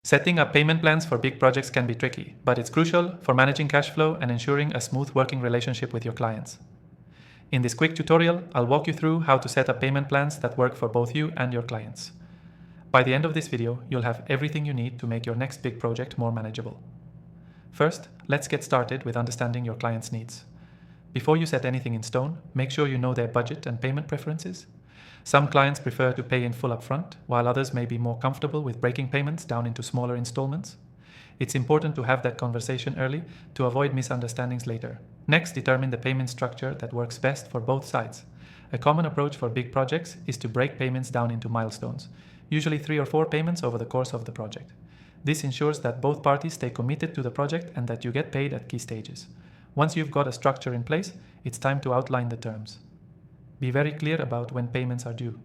Setting up payment plans for big projects can be tricky, but it's crucial for managing cash flow and ensuring a smooth working relationship with your clients. In this quick tutorial, I'll walk you through how to set up payment plans that work for both you and your clients. By the end of this video, you'll have everything you need to make your next big project more manageable. First, let's get started with understanding your client's needs. Before you set anything in stone, make sure you know their budget and payment preferences. Some clients prefer to pay in full upfront, while others may be more comfortable with breaking payments down into smaller installments. It's important to have that conversation early to avoid misunderstandings later. Next, determine the payment structure that works best for both sides. A common approach for big projects is to break payments down into milestones, usually 3 or 4 payments over the course of the project. This ensures that both parties stay committed to the project and that you get paid at key stages. Once you've got a structure in place, it's time to outline the terms. Be very clear about when payments are due.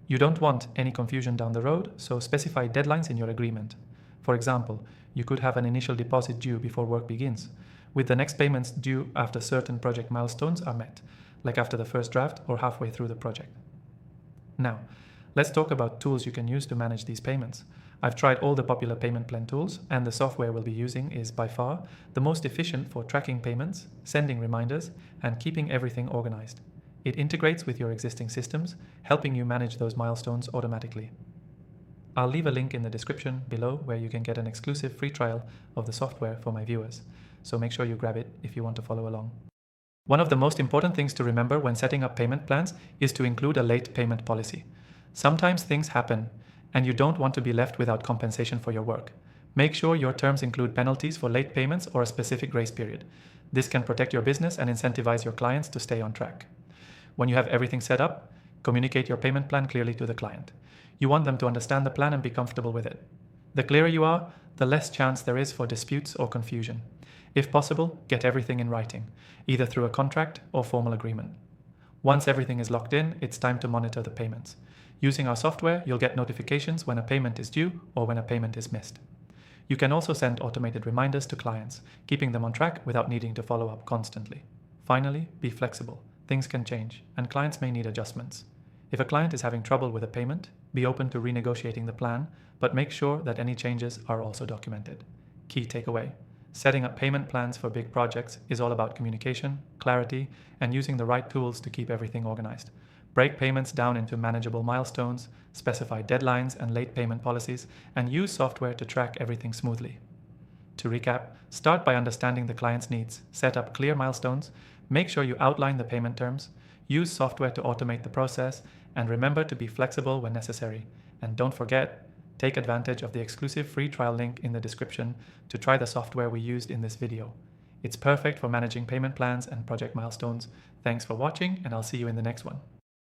You don't want any confusion down the road, so specify deadlines in your agreement. For example, you could have an initial deposit due before work begins, with the next payments due after certain project milestones are met, like after the first draft or halfway through the project. Now, let's talk about tools you can use to manage these payments. I've tried all the popular payment plan tools, and the software we'll be using is by far the most efficient for tracking payments, sending reminders, and keeping everything organized. It integrates with your existing systems, helping you manage those milestones automatically. I'll leave a link in the description below where you can get an exclusive free trial of the software for my viewers, so make sure you grab it if you want to follow along. One of the most important things to remember when setting up payment plans is to include a late payment policy. Sometimes things happen, and you don't want to be left without compensation for your work. Make sure your terms include penalties for late payments or a specific grace period. This can protect your business and incentivize your clients to stay on track. When you have everything set up, communicate your payment plan clearly to the client. You want them to understand the plan and be comfortable with it. The clearer you are, the less chance there is for disputes or confusion. If possible, get everything in writing, either through a contract or formal agreement. Once everything is locked in, it's time to monitor the payments. Using our software, you'll get notifications when a payment is due or when a payment is missed. You can also send automated reminders to clients, keeping them on track without needing to follow up constantly. Finally, be flexible. Things can change, and clients may need adjustments. If a client is having trouble with a payment, be open to renegotiating the plan, but make sure that any changes are also documented. Key takeaway: setting up payment plans for big projects is all about communication, clarity, and using the right tools to keep everything organized. Break payments down into manageable milestones, specify deadlines and late payment policies, and use software to track everything smoothly. To recap, start by understanding the client's needs, set up clear milestones, make sure you outline the payment terms, use software to automate the process, and remember to be flexible when necessary. And don't forget, take advantage of the exclusive free trial link in the description to try the software we used in this video. It's perfect for managing payment plans and project milestones. Thanks for watching, and I'll see you in the next one.